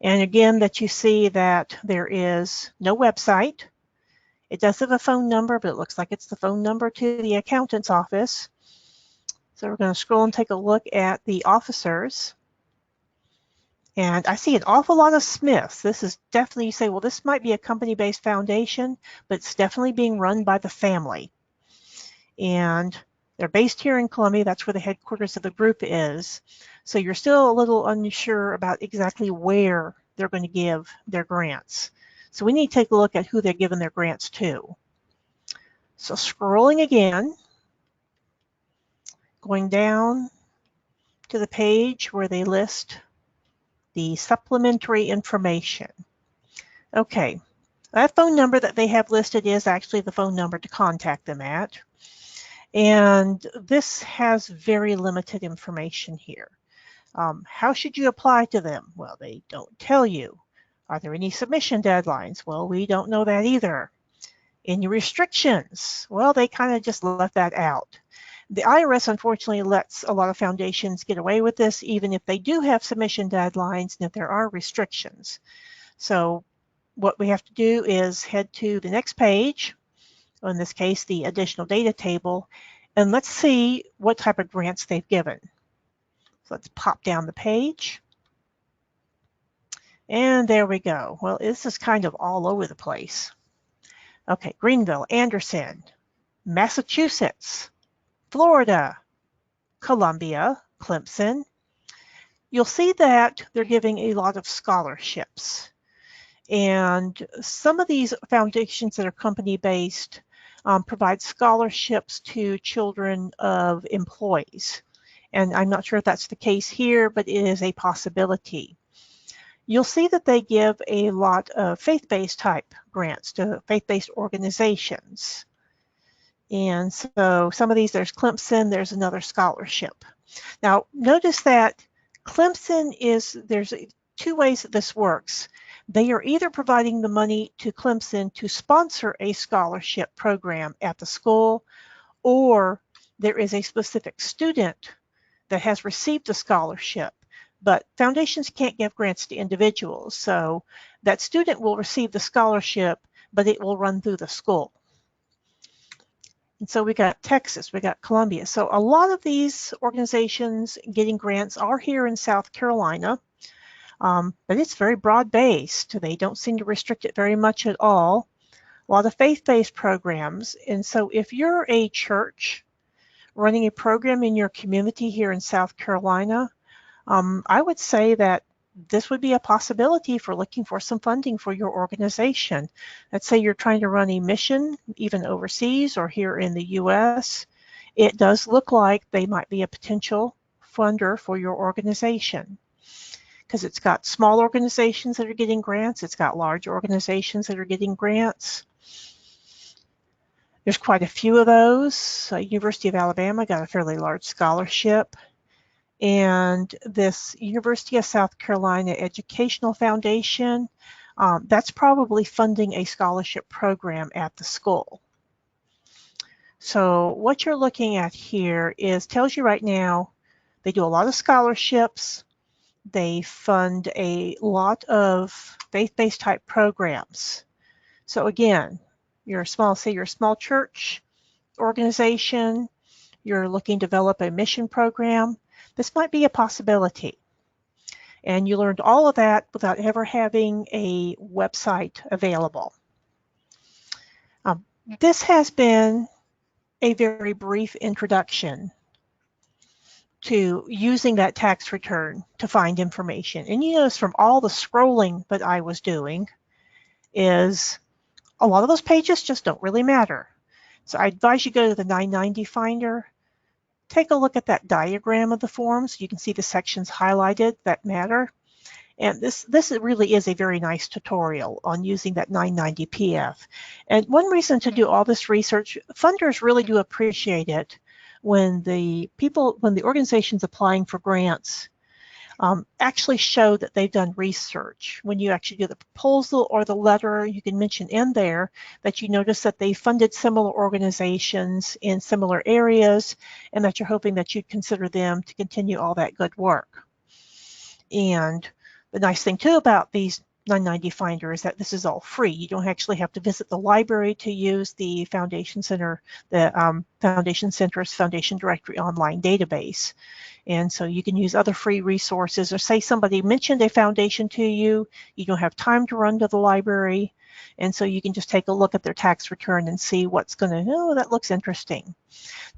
And again, that you see that there is no website. It does have a phone number, but it looks like it's the phone number to the accountant's office. So we're going to scroll and take a look at the officers. And I see an awful lot of Smiths. This is definitely, you say, well, this might be a company-based foundation, but it's definitely being run by the family. And they're based here in Columbia. That's where the headquarters of the group is. So you're still a little unsure about exactly where they're going to give their grants. So we need to take a look at who they're giving their grants to. So scrolling again, going down to the page where they list the supplementary information. Okay, that phone number that they have listed is actually the phone number to contact them at. And this has very limited information here. How should you apply to them? Well, they don't tell you. Are there any submission deadlines? Well, we don't know that either. Any restrictions? Well, they kind of just left that out. The IRS unfortunately lets a lot of foundations get away with this, even if they do have submission deadlines and if there are restrictions. So what we have to do is head to the next page, in this case, the additional data table, and let's see what type of grants they've given. So let's pop down the page. And there we go. Well, this is kind of all over the place. Okay, Greenville, Anderson, Massachusetts, Florida, Columbia, Clemson. You'll see that they're giving a lot of scholarships. And some of these foundations that are company-based provide scholarships to children of employees. And I'm not sure if that's the case here, but it is a possibility. You'll see that they give a lot of faith-based type grants to faith-based organizations. And so some of these, there's Clemson, there's another scholarship. Now, notice that Clemson there's two ways that this works. They are either providing the money to Clemson to sponsor a scholarship program at the school, or there is a specific student that has received a scholarship. But foundations can't give grants to individuals, so that student will receive the scholarship, but it will run through the school. And so we got Texas, we got Columbia. So a lot of these organizations getting grants are here in South Carolina, but it's very broad-based. They don't seem to restrict it very much at all. A lot of faith-based programs. And so if you're a church running a program in your community here in South Carolina, I would say that this would be a possibility for looking for some funding for your organization. Let's say you're trying to run a mission, even overseas or here in the US. It does look like they might be a potential funder for your organization, because it's got small organizations that are getting grants. It's got large organizations that are getting grants. There's quite a few of those. University of Alabama got a fairly large scholarship. And this University of South Carolina Educational Foundation, that's probably funding a scholarship program at the school. So what you're looking at here tells you right now they do a lot of scholarships. They fund a lot of faith-based type programs. So again, you're a small church organization, you're looking to develop a mission program, this might be a possibility. And you learned all of that without ever having a website available. This has been a very brief introduction to using that tax return to find information. And you notice from all the scrolling that I was doing is a lot of those pages just don't really matter. So I advise you go to the 990 Finder, take a look at that diagram of the forms. You can see the sections highlighted that matter. And this really is a very nice tutorial on using that 990 PF. And one reason to do all this research, funders really do appreciate it when the organizations applying for grants actually show that they've done research. When you actually do the proposal or the letter, you can mention in there that you notice that they funded similar organizations in similar areas and that you're hoping that you'd consider them to continue all that good work. And the nice thing too about these 990 Finder is that this is all free. You don't actually have to visit the library to use the Foundation Center, the Foundation Center's Foundation Directory online database. And so you can use other free resources, or say somebody mentioned a foundation to you, you don't have time to run to the library, and so you can just take a look at their tax return and see what's going to, oh, that looks interesting.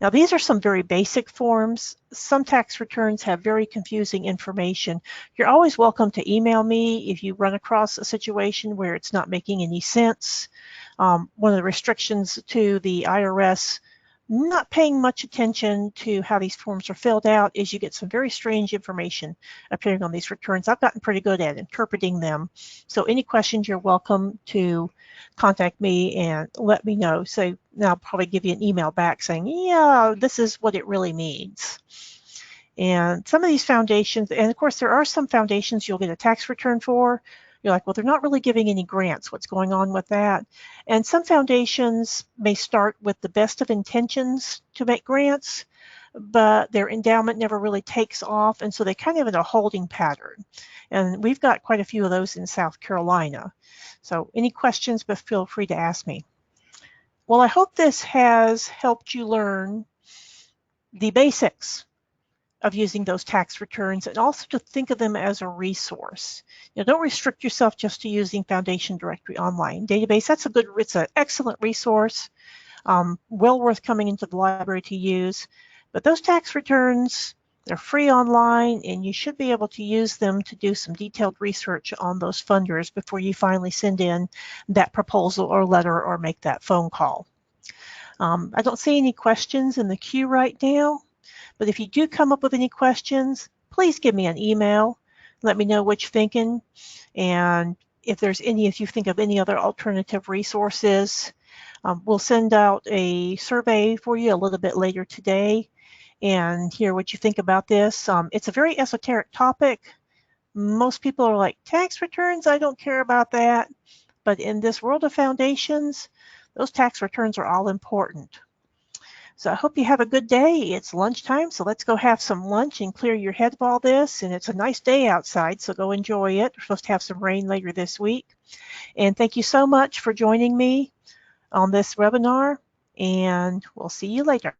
Now these are some very basic forms. Some tax returns have very confusing information. You're always welcome to email me if you run across a situation where it's not making any sense. One of the restrictions to the IRS not paying much attention to how these forms are filled out is you get some very strange information appearing on these returns. I've gotten pretty good at interpreting them. So any questions, you're welcome to contact me and let me know. So I'll probably give you an email back saying, yeah, this is what it really means. And some of these foundations, and of course there are some foundations you'll get a tax return for. You're like, well, they're not really giving any grants. What's going on with that? And some foundations may start with the best of intentions to make grants, but their endowment never really takes off, and so they kind of in a holding pattern. And we've got quite a few of those in South Carolina. So any questions, but feel free to ask me. Well, I hope this has helped you learn the basics of using those tax returns, and also to think of them as a resource. Don't restrict yourself just to using Foundation Directory Online Database. It's an excellent resource, well worth coming into the library to use. But those tax returns, they're free online, and you should be able to use them to do some detailed research on those funders before you finally send in that proposal or letter or make that phone call. I don't see any questions in the queue right now. But if you do come up with any questions, please give me an email. Let me know what you're thinking. And if you think of any other alternative resources, we'll send out a survey for you a little bit later today and hear what you think about this. It's a very esoteric topic. Most people are like, tax returns, I don't care about that. But in this world of foundations, those tax returns are all important. So I hope you have a good day. It's lunchtime, so let's go have some lunch and clear your head of all this. And it's a nice day outside, so go enjoy it. We're supposed to have some rain later this week. And thank you so much for joining me on this webinar, and we'll see you later.